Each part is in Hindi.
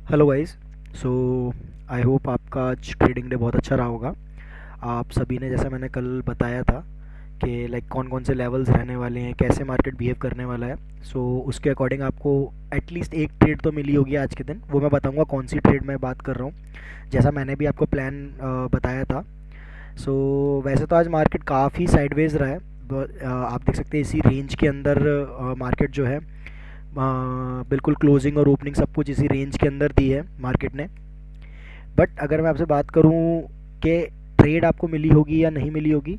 Hello guys. So I hope आपका आज ट्रेडिंग डे बहुत अच्छा रहा होगा। आप सभी ने, जैसा मैंने कल बताया था कि लाइक कौन कौन से लेवल्स रहने वाले हैं, कैसे मार्केट बिहेव करने वाला है, सो उसके अकॉर्डिंग आपको एटलीस्ट एक ट्रेड तो मिली होगी आज के दिन। वो मैं बताऊंगा कौन सी ट्रेड मैं बात कर रहा हूँ, जैसा मैंने भी आपको प्लान बताया था। सो वैसे तो आज मार्केट काफ़ी साइडवेज रहा है, आप देख सकते हैं इसी रेंज के अंदर मार्केट जो है, बिल्कुल क्लोजिंग और ओपनिंग सब कुछ इसी रेंज के अंदर दी है मार्केट ने। बट अगर मैं आपसे बात करूं कि ट्रेड आपको मिली होगी या नहीं मिली होगी,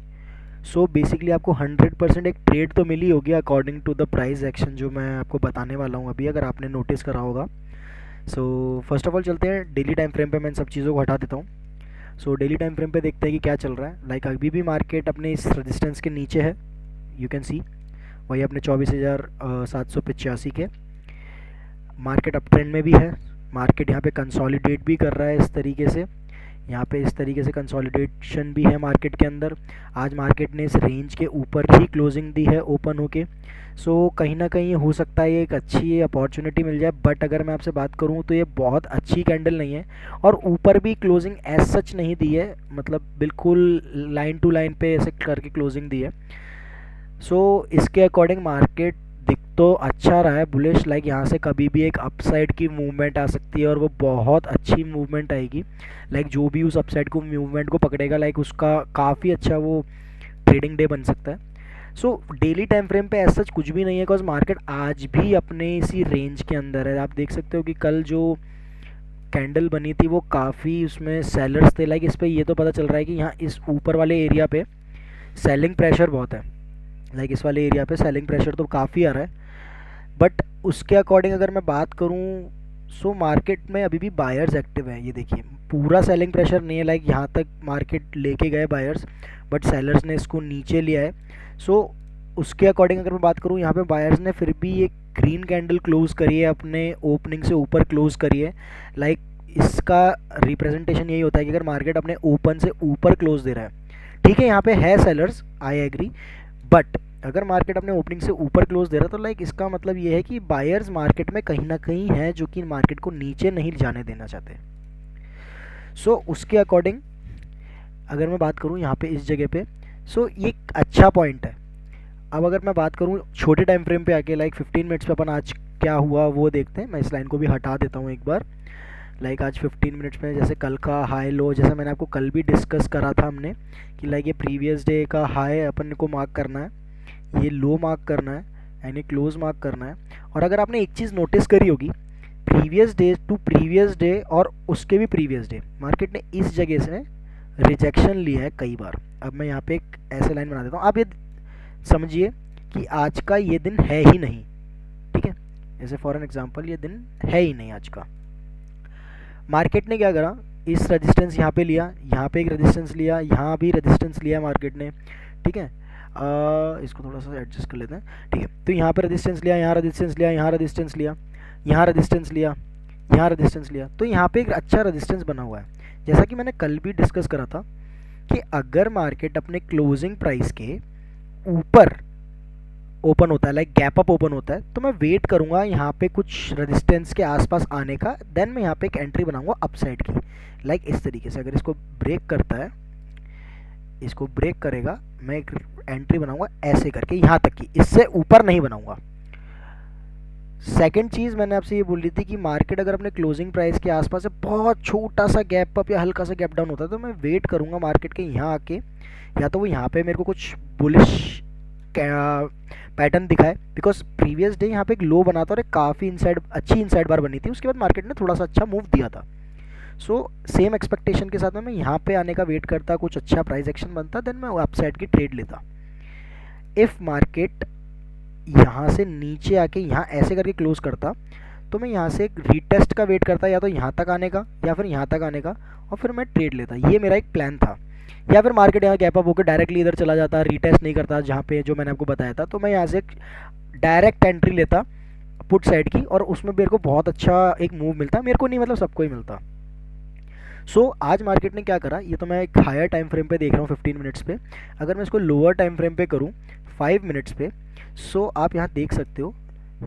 सो बेसिकली आपको 100% एक ट्रेड तो मिली होगी according to the price action, जो मैं आपको बताने वाला हूं अभी, अगर आपने नोटिस करा होगा। सो फर्स्ट ऑफ ऑल चलते हैं डेली टाइम फ्रेम पे, मैं इन सब चीज़ों को हटा देता हूँ। सो डेली टाइम फ्रेम पे देखते हैं कि क्या चल रहा है। लाइक अभी भी मार्केट अपने इस रेजिस्टेंस के नीचे है, यू कैन सी, वही अपने 24,785 के। मार्केट अप ट्रेंड में भी है, मार्केट यहाँ पे कंसोलिडेट भी कर रहा है इस तरीके से, यहाँ पे इस तरीके से कंसोलिडेशन भी है मार्केट के अंदर। आज मार्केट ने इस रेंज के ऊपर ही क्लोजिंग दी है ओपन होके। सो कहीं ना कहीं हो सकता है ये एक अच्छी अपॉर्चुनिटी मिल जाए, बट अगर मैं आपसे बात करूँ तो ये बहुत अच्छी कैंडल नहीं है, और ऊपर भी क्लोजिंग एज सच नहीं दी है, मतलब बिल्कुल लाइन टू लाइन पे ऐसे करके क्लोजिंग दी है। सो इसके अकॉर्डिंग मार्केट दिख तो अच्छा रहा है बुलिश, लाइक यहाँ से कभी भी एक अपसाइड की मूवमेंट आ सकती है, और वो बहुत अच्छी मूवमेंट आएगी। लाइक जो भी उस अपसाइड को मूवमेंट को पकड़ेगा, लाइक उसका काफ़ी अच्छा वो ट्रेडिंग डे बन सकता है। सो डेली टाइम फ्रेम पे ऐसा कुछ भी नहीं है, बिकॉज मार्केट आज भी अपने इसी रेंज के अंदर है। आप देख सकते हो कि कल जो कैंडल बनी थी वो काफ़ी, उसमें सेलर्स थे। लाइक इस पर ये तो पता चल रहा है कि यहाँ इस ऊपर वाले एरिया पे सेलिंग प्रेशर बहुत है। लाइक इस वाले एरिया पे सेलिंग प्रेशर तो काफ़ी आ रहा है, बट उसके अकॉर्डिंग अगर मैं बात करूँ, सो मार्केट में अभी भी बायर्स एक्टिव हैं। ये देखिए, पूरा सेलिंग प्रेशर नहीं है, लाइक यहाँ तक मार्केट लेके गए बायर्स, बट सेलर्स ने इसको नीचे लिया है। सो उसके अकॉर्डिंग अगर मैं बात करूँ, यहाँ पे बायर्स ने फिर भी एक ग्रीन कैंडल क्लोज करी है, अपने ओपनिंग से ऊपर क्लोज करी है। लाइक इसका रिप्रेजेंटेशन यही होता है कि अगर मार्केट अपने ओपन से ऊपर क्लोज दे रहा है, ठीक है, यहाँ पे है सेलर्स, आई एग्री, बट अगर मार्केट अपने ओपनिंग से ऊपर क्लोज दे रहा है तो लाइक इसका मतलब ये है कि बायर्स मार्केट में कहीं ना कहीं है, जो कि मार्केट को नीचे नहीं जाने देना चाहते। सो उसके अकॉर्डिंग अगर मैं बात करूँ यहाँ पे इस जगह पे, सो ये एक अच्छा पॉइंट है। अब अगर मैं बात करूँ छोटे टाइम फ्रेम पे आके, लाइक 15 मिनट्स पे अपन आज क्या हुआ वो देखते हैं। मैं इस लाइन को भी हटा देता हूँ एक बार। लाइक आज 15 मिनट्स में जैसे कल का हाई लो, जैसा मैंने आपको कल भी डिस्कस करा था हमने, कि लाइक ये प्रीवियस डे का हाई अपन को मार्क करना है, ये लो मार्क करना है, यानी क्लोज मार्क करना है। और अगर आपने एक चीज़ नोटिस करी होगी, previous day to previous day और उसके भी प्रीवियस डे, मार्केट ने इस जगह से रिजेक्शन लिया है कई बार। अब मैं यहाँ पे एक ऐसे लाइन बना देता हूँ, आप ये समझिए कि आज का ये दिन है ही नहीं, ठीक है, जैसे फॉर एन एग्जांपल ये दिन है ही नहीं आज का। मार्केट ने क्या करा, इस रेजिस्टेंस यहाँ पे लिया, यहाँ पे एक रेजिस्टेंस लिया, यहाँ भी रेजिस्टेंस लिया मार्केट ने, ठीक है। इसको थोड़ा सा एडजस्ट कर लेते हैं, ठीक है। तो यहाँ पे रेजिस्टेंस लिया, यहाँ रेजिस्टेंस लिया, यहाँ रेजिस्टेंस लिया, यहाँ रेजिस्टेंस लिया, यहाँ रेजिस्टेंस लिया, तो यहाँ पे एक अच्छा रेजिस्टेंस बना हुआ है। जैसा कि मैंने कल भी डिस्कस करा था कि अगर मार्केट अपने क्लोजिंग प्राइस के ऊपर ओपन होता है, लाइक गैप अप ओपन होता है, तो मैं वेट करूंगा यहाँ पे कुछ रेजिस्टेंस के आसपास आने का, देन मैं यहाँ पे एक एंट्री बनाऊंगा अपसाइड की। लाइक इस तरीके से अगर इसको ब्रेक करता है, इसको ब्रेक करेगा, मैं एक एंट्री बनाऊंगा ऐसे करके यहाँ तक की, इससे ऊपर नहीं बनाऊंगा। सेकंड चीज़ मैंने आपसे ये बोल रही थी कि मार्केट अगर अपने क्लोजिंग प्राइस के आसपास से बहुत छोटा सा गैप अप या हल्का सा गैप डाउन होता है, तो मैं वेट करूंगा मार्केट के यहाँ आके, या तो वो यहाँ पे मेरे को कुछ बुलिश पैटर्न दिखाए, बिकॉज प्रीवियस डे यहाँ पे एक लो बना था और एक काफ़ी इनसाइड अच्छी इनसाइड बार बनी थी, उसके बाद मार्केट ने थोड़ा सा अच्छा मूव दिया था। सो सेम एक्सपेक्टेशन के साथ में मैं यहाँ पे आने का वेट करता, कुछ अच्छा प्राइस एक्शन बनता, देन मैं अपसाइड की ट्रेड लेता। इफ़ मार्केट यहाँ से नीचे आके यहाँ ऐसे करके क्लोज करता, तो मैं यहाँ से एक रीटेस्ट का वेट करता, या तो यहाँ तक आने का या फिर यहाँ तक आने का, और फिर मैं ट्रेड लेता। ये मेरा एक प्लान था। या फिर मार्केट यहाँ गैप अप होकर डायरेक्टली इधर चला जाता, रीटेस्ट नहीं करता जहाँ पे जो मैंने आपको बताया था, तो मैं यहाँ से डायरेक्ट एंट्री लेता पुट साइड की, और उसमें मेरे को बहुत अच्छा एक मूव मिलता। मेरे को नहीं, मतलब सबको ही मिलता। सो आज मार्केट ने क्या करा, ये तो मैं एक हायर टाइम फ्रेम पे देख रहा हूँ 15 मिनट्स पे। अगर मैं इसको लोअर टाइम फ्रेम पे करूँ 5 मिनट्स पे, सो आप यहाँ देख सकते हो,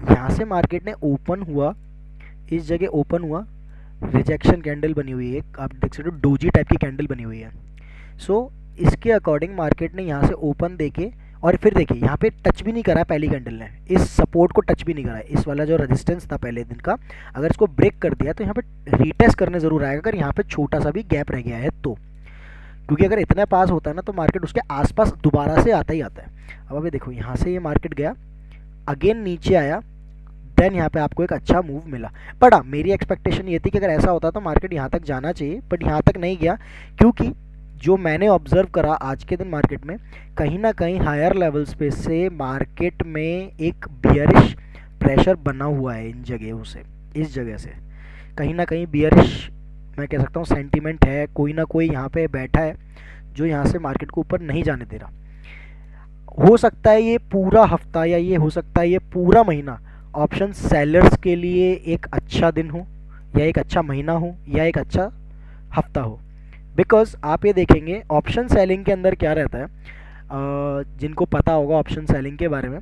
यहाँ से मार्केट ने ओपन हुआ, इस जगह ओपन हुआ, रिजेक्शन कैंडल बनी हुई है, आप देख सकते हो डोजी टाइप की कैंडल बनी हुई है। सो इसके अकॉर्डिंग मार्केट ने यहाँ से ओपन देके और फिर देखिए यहाँ पे टच भी नहीं करा पहली कैंडल ने, इस सपोर्ट को टच भी नहीं करा, इस वाला जो रेजिस्टेंस था पहले दिन का, अगर इसको ब्रेक कर दिया तो यहाँ पे रीटेस्ट करने ज़रूर आएगा, अगर यहाँ पे छोटा सा भी गैप रह गया है तो, क्योंकि अगर इतना पास होता है ना तो मार्केट उसके आसपास दोबारा से आता ही आता है। अब अभी देखो यहाँ से ये मार्केट गया, अगेन नीचे आया, देन यहाँ पे आपको एक अच्छा मूव मिला। बट हाँ, मेरी एक्सपेक्टेशन ये थी कि अगर ऐसा होता तो मार्केट यहाँ तक जाना चाहिए, बट यहाँ तक नहीं गया, क्योंकि जो मैंने ऑब्जर्व करा आज के दिन मार्केट में, कहीं ना कहीं हायर लेवल्स पे से मार्केट में एक बियरिश प्रेशर बना हुआ है इन जगहों से, इस जगह से कहीं ना कहीं बियरिश मैं कह सकता हूँ सेंटीमेंट है, कोई ना कोई यहाँ पे बैठा है जो यहाँ से मार्केट को ऊपर नहीं जाने दे रहा। हो सकता है ये पूरा हफ्ता या ये हो सकता है ये पूरा महीना ऑप्शन सेलर्स के लिए एक अच्छा दिन हो, या एक अच्छा महीना हो, या एक अच्छा हफ्ता हो। बिकॉज आप ये देखेंगे ऑप्शन सेलिंग के अंदर क्या रहता है, जिनको पता होगा ऑप्शन सेलिंग के बारे में,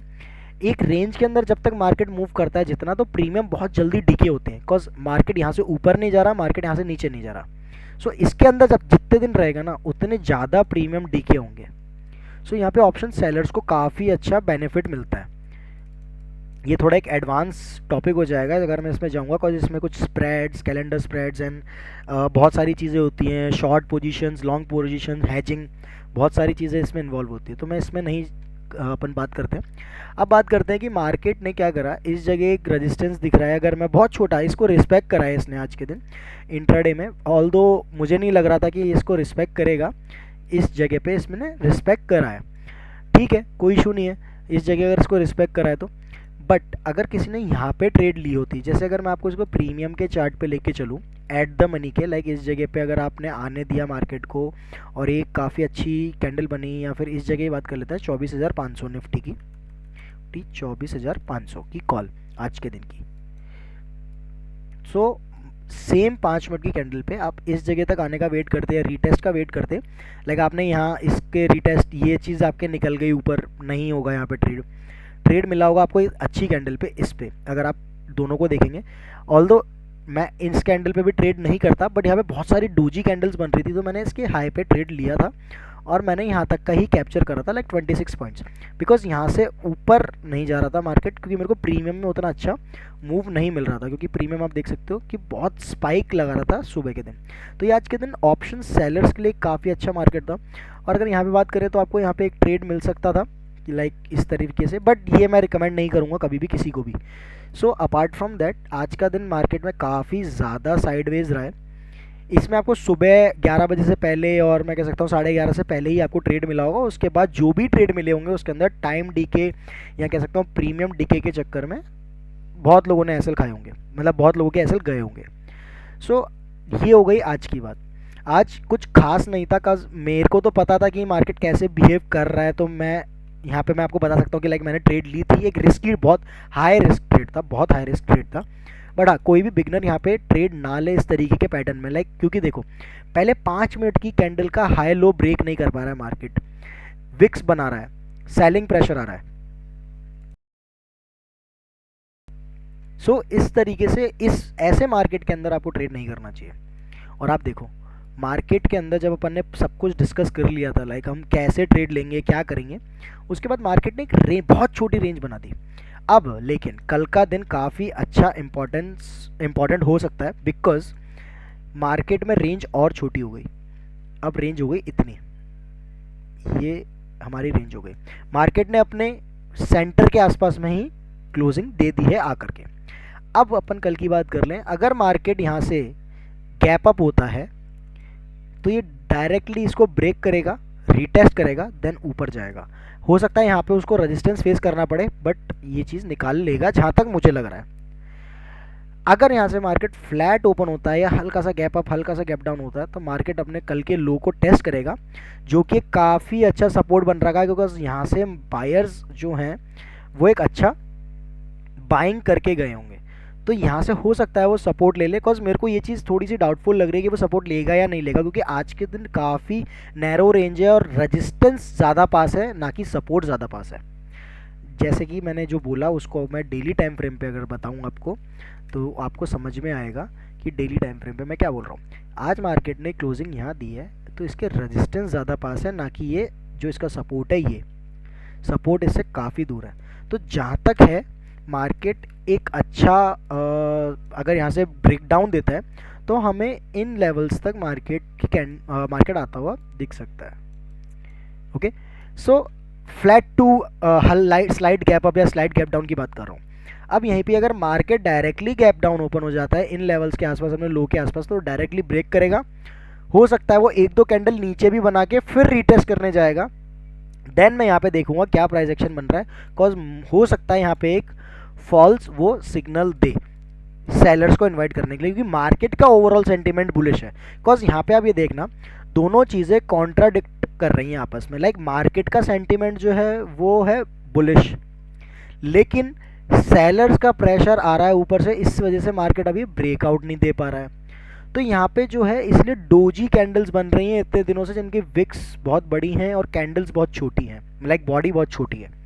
एक रेंज के अंदर जब तक मार्केट मूव करता है जितना, तो प्रीमियम बहुत जल्दी डिके होते हैं, बिकॉज मार्केट यहाँ से ऊपर नहीं जा रहा, मार्केट यहाँ से नीचे नहीं जा रहा। सो इसके अंदर जब जितने दिन रहेगा ना उतने ज़्यादा प्रीमियम डिके होंगे। सो यहाँ पे ऑप्शन सेलर्स को काफ़ी अच्छा बेनिफिट मिलता है। ये थोड़ा एक एडवांस टॉपिक हो जाएगा अगर मैं इसमें जाऊँगा, बिकॉज इसमें कुछ स्प्रेड्स, कैलेंडर स्प्रेड्स एंड बहुत सारी चीज़ें होती हैं, short positions, long position, hedging, बहुत सारी चीज़ें इसमें इन्वॉल्व होती है, तो मैं इसमें नहीं अपन बात करते हैं। अब बात करते हैं कि मार्केट ने क्या करा, इस जगह एक रेजिस्टेंस दिख रहा है, अगर मैं बहुत छोटा, इसको रिस्पेक्ट करा है इसने आज के दिन इंट्राडे में, ऑल्दो मुझे नहीं लग रहा था कि इसको रिस्पेक्ट करेगा, इस जगह पे इसमें रिस्पेक्ट करा है, ठीक है कोई इशू नहीं है, इस जगह अगर इसको रिस्पेक्ट करा है तो। बट अगर किसी ने यहाँ पे ट्रेड ली होती, जैसे अगर मैं आपको इसको प्रीमियम के चार्ट पे लेके चलूँ एट द मनी के, लाइक इस जगह पे अगर आपने आने दिया मार्केट को और एक काफ़ी अच्छी कैंडल बनी, या फिर इस जगह की बात कर लेते हैं 24,500 निफ्टी की, 24,500 की कॉल आज के दिन की। सो सेम 5 मिनट की कैंडल पे आप इस जगह तक आने का वेट करते हैं, रीटेस्ट का वेट करते, लाइक आपने यहाँ इसके रीटेस्ट, ये चीज़ आपके निकल गई ऊपर, नहीं होगा यहाँ पे ट्रेड मिला होगा आपको अच्छी कैंडल पे, इस पे अगर आप दोनों को देखेंगे। ऑल्दो मैं इस कैंडल पे भी ट्रेड नहीं करता, बट यहाँ पे बहुत सारी डोजी कैंडल्स बन रही थी, तो मैंने इसके हाई पे ट्रेड लिया था और मैंने यहाँ तक का ही कैप्चर करा था, लाइक 26 पॉइंट्स, बिकॉज यहाँ से ऊपर नहीं जा रहा था मार्केट, क्योंकि मेरे को प्रीमियम में उतना अच्छा मूव नहीं मिल रहा था, क्योंकि प्रीमियम आप देख सकते हो कि बहुत स्पाइक लगा रहा था सुबह के दिन। तो ये आज के दिन ऑप्शन सेलर्स के लिए काफ़ी अच्छा मार्केट था। और अगर यहाँ पे बात करें तो आपको यहाँ पे एक ट्रेड मिल सकता था लाइक इस तरीके से, बट ये मैं रिकमेंड नहीं करूँगा कभी भी किसी को भी। सो अपार्ट फ्रॉम दैट आज का दिन मार्केट में काफ़ी ज़्यादा साइडवेज रहा है, इसमें आपको सुबह 11 बजे से पहले और मैं कह सकता हूँ 11:30 से पहले ही आपको ट्रेड मिला होगा, उसके बाद जो भी ट्रेड मिले होंगे उसके अंदर टाइम डीके या कह सकता हूँ प्रीमियम डीके के चक्कर में बहुत लोगों ने एसएल खाए होंगे, मतलब बहुत लोगों के एसएल गए होंगे। सो ये हो गई आज की बात। आज कुछ खास नहीं था, कज मेरे को तो पता था कि मार्केट कैसे बिहेव कर रहा है, तो मैं यहाँ पे मैं आपको बता सकता हूँ कि लाइक मैंने ट्रेड ली थी, एक रिस्की, बहुत हाई रिस्क ट्रेड था, बहुत हाई रिस्क ट्रेड था। बट हाँ, कोई भी बिगनर यहाँ पे ट्रेड ना ले इस तरीके के पैटर्न में, लाइक क्योंकि देखो पहले 5 मिनट की कैंडल का हाई लो ब्रेक नहीं कर पा रहा है मार्केट, विक्स बना रहा है, सेलिंग प्रेशर आ रहा है। सो इस तरीके से इस ऐसे मार्केट के अंदर आपको ट्रेड नहीं करना चाहिए। और आप देखो मार्केट के अंदर जब अपन ने सब कुछ डिस्कस कर लिया था, लाइक हम कैसे ट्रेड लेंगे, क्या करेंगे, उसके बाद मार्केट ने एक बहुत छोटी रेंज बना दी। अब लेकिन कल का दिन काफ़ी अच्छा इम्पॉर्टेंट हो सकता है, बिकॉज मार्केट में रेंज और छोटी हो गई, अब रेंज हो गई इतनी, ये हमारी रेंज हो गई, मार्केट ने अपने सेंटर के आसपास में ही क्लोजिंग दे दी है आकर के। अब अपन कल की बात कर लें, अगर मार्केट यहाँ से गैप अप होता है तो ये डायरेक्टली इसको ब्रेक करेगा, रीटेस्ट करेगा, देन ऊपर जाएगा। हो सकता है यहाँ पे उसको रेजिस्टेंस फेस करना पड़े, बट ये चीज़ निकाल लेगा जहाँ तक मुझे लग रहा है। अगर यहाँ से मार्केट फ्लैट ओपन होता है या हल्का सा गैप अप, हल्का सा गैप डाउन होता है, तो मार्केट अपने कल के लो को टेस्ट करेगा, जो कि काफ़ी अच्छा सपोर्ट बन रहा है, क्योंकि यहाँ से बायर्स जो हैं वो एक अच्छा बाइंग करके गए होंगे, तो यहाँ से हो सकता है वो सपोर्ट ले ले। बिकॉज मेरे को ये चीज़ थोड़ी सी डाउटफुल लग रही है कि वो सपोर्ट लेगा या नहीं लेगा, क्योंकि आज के दिन काफ़ी नैरो रेंज है और रेजिस्टेंस ज़्यादा पास है, ना कि सपोर्ट ज़्यादा पास है। जैसे कि मैंने जो बोला उसको मैं डेली टाइम फ्रेम पे अगर बताऊँ आपको, तो आपको समझ में आएगा कि डेली टाइम फ्रेम पे मैं क्या बोल रहा हूँ। आज मार्केट ने क्लोजिंग यहाँ दी है तो इसके रेजिस्टेंस ज़्यादा पास है, ना कि ये जो इसका सपोर्ट है, ये सपोर्ट इससे काफ़ी दूर है। तो जहाँ तक है मार्केट एक अच्छा अगर यहाँ से ब्रेक डाउन देता है तो हमें इन लेवल्स तक मार्केट आता हुआ दिख सकता है। Okay, so flat to slide gap up या स्लाइड गैप डाउन की बात कर रहा हूँ। अब यहीं पे अगर market directly gap down open हो जाता है इन लेवल्स के आसपास, अपने लो के आसपास, तो डायरेक्टली ब्रेक करेगा। हो सकता है वो एक दो कैंडल नीचे भी बना के फिर रीटेस्ट करने जाएगा। देन मैं यहाँ पे देखूंगा क्या प्राइस एक्शन बन रहा है, बिकॉज हो सकता है यहाँ पे एक फॉल्स वो सिग्नल दे सेलर्स को इनवाइट करने के लिए, क्योंकि मार्केट का ओवरऑल सेंटीमेंट बुलिश है। बिकॉज यहाँ पे आप ये देखना दोनों चीज़ें कॉन्ट्राडिक्ट कर रही हैं आपस में। लाइक मार्केट का सेंटीमेंट जो है वो है बुलिश, लेकिन सेलर्स का प्रेशर आ रहा है ऊपर से, इस वजह से मार्केट अभी ब्रेकआउट नहीं दे पा रहा है। तो यहाँ पे जो है इसलिए डोजी कैंडल्स बन रही हैं इतने दिनों से, जिनकी विक्स बहुत बड़ी हैं और कैंडल्स बहुत छोटी हैं, लाइक बॉडी बहुत छोटी है।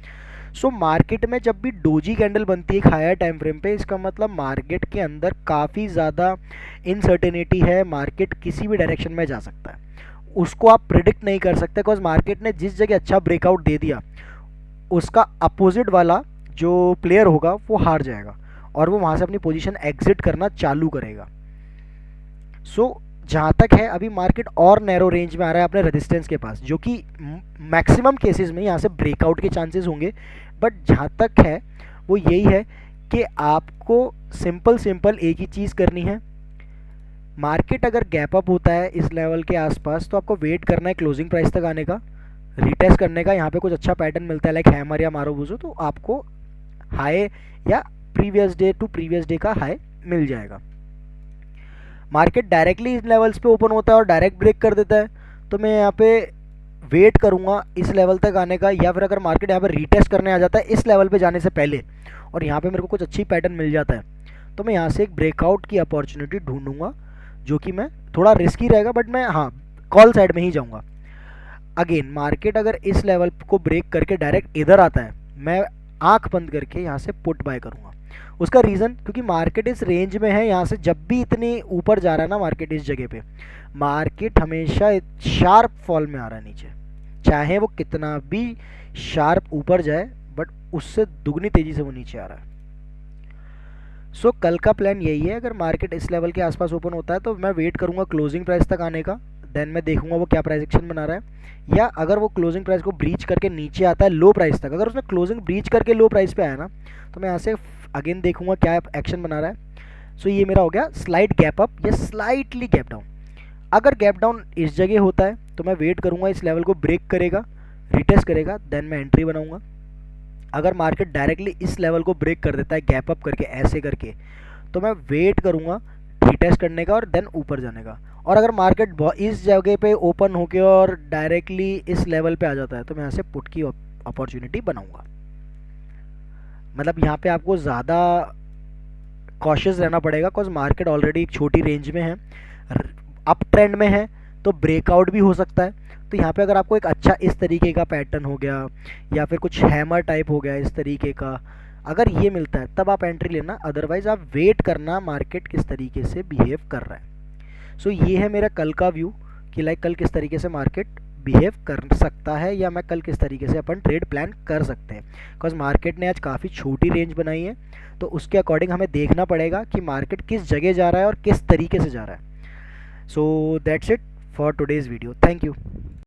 सो मार्केट में जब भी डोजी कैंडल बनती है हायर टाइम फ्रेम पे, इसका मतलब मार्केट के अंदर काफ़ी ज़्यादा इनसर्टेनिटी है, मार्केट किसी भी डायरेक्शन में जा सकता है, उसको आप प्रिडिक्ट नहीं कर सकते। बिकॉज मार्केट ने जिस जगह अच्छा ब्रेकआउट दे दिया उसका अपोजिट वाला जो प्लेयर होगा वो हार जाएगा और वो वहाँ से अपनी पोजीशन एग्जिट करना चालू करेगा। सो जहाँ तक है अभी मार्केट और नैरो रेंज में आ रहा है अपने रेजिस्टेंस के पास, जो कि मैक्सिमम केसेस में यहाँ से ब्रेकआउट के चांसेस होंगे। बट जहाँ तक है वो यही है कि आपको सिंपल एक ही चीज़ करनी है। मार्केट अगर गैप अप होता है इस लेवल के आसपास तो आपको वेट करना है क्लोजिंग प्राइस तक आने का, रीटेस्ट करने का। यहाँ पे कुछ अच्छा पैटर्न मिलता है लाइक हैमर या मारुबुजू, तो आपको हाई या previous day to previous day का हाई मिल जाएगा। मार्केट डायरेक्टली इस लेवल्स पे ओपन होता है और डायरेक्ट ब्रेक कर देता है तो मैं यहाँ पे वेट करूँगा इस लेवल तक आने का, या फिर अगर मार्केट यहाँ पे रीटेस्ट करने आ जाता है इस लेवल पे जाने से पहले और यहाँ पे मेरे को कुछ अच्छी पैटर्न मिल जाता है तो मैं यहाँ से एक ब्रेकआउट की अपॉर्चुनिटी ढूंढूंगा, जो कि मैं थोड़ा रिस्की रहेगा, बट मैं हाँ कॉल साइड में ही जाऊँगा। अगेन मार्केट अगर इस लेवल को ब्रेक करके डायरेक्ट इधर आता है, मैं आंख बंद करके यहाँ से पुट बाय करूँगा। उसका रीज़न क्योंकि मार्केट इस रेंज में है, यहाँ से जब भी इतनी ऊपर जा रहा है ना मार्केट इस जगह पे, मार्केट हमेशा शार्प फॉल में आ रहा है नीचे, चाहे वो कितना भी शार्प ऊपर जाए बट उससे दुगनी तेज़ी से वो नीचे आ रहा है। सो कल का प्लान यही है, अगर मार्केट इस लेवल के आसपास ओपन होता है तो मैं वेट करूँगा क्लोजिंग प्राइस तक आने का, देन मैं देखूंगा वो क्या प्राइस एक्शन बना रहा है। या अगर वो क्लोजिंग प्राइस को ब्रीच करके नीचे आता है लो प्राइस तक, अगर उसने क्लोजिंग ब्रीच करके लो प्राइस पे आया ना तो मैं यहाँ से अगेन देखूंगा क्या एक्शन बना रहा है। सो ये मेरा हो गया स्लाइड गैप अप या स्लाइटली गैप डाउन। अगर गैप डाउन इस जगह होता है तो मैं वेट करूंगा इस लेवल को ब्रेक करेगा, रिटेस्ट करेगा, देन मैं एंट्री बनाऊंगा। अगर मार्केट डायरेक्टली इस लेवल को ब्रेक कर देता है गैप अप करके ऐसे करके, तो मैं वेट करूंगा रीटेस्ट करने का और देन ऊपर जाने का। और अगर मार्केट इस जगह पे ओपन होके और डायरेक्टली इस लेवल पे आ जाता है तो मैं यहाँ से पुट की अपॉर्चुनिटी बनाऊंगा। मतलब यहाँ पे आपको ज़्यादा कॉशियस रहना पड़ेगा, बिकॉज मार्केट ऑलरेडी एक छोटी रेंज में है, अप ट्रेंड में है, तो ब्रेकआउट भी हो सकता है। तो यहाँ पे अगर आपको एक अच्छा इस तरीके का पैटर्न हो गया या फिर कुछ हैमर टाइप हो गया इस तरीके का, अगर ये मिलता है तब आप एंट्री लेना, अदरवाइज आप वेट करना मार्केट किस तरीके से बिहेव कर रहा है। सो ये है मेरा कल का व्यू कि लाइक कल किस तरीके से मार्केट बिहेव कर सकता है या मैं कल किस तरीके से अपन ट्रेड प्लान कर सकते हैं। बिकॉज मार्केट ने आज काफ़ी छोटी रेंज बनाई है तो उसके अकॉर्डिंग हमें देखना पड़ेगा कि मार्केट किस जगह जा रहा है और किस तरीके से जा रहा है। So that's it for today's video. Thank you.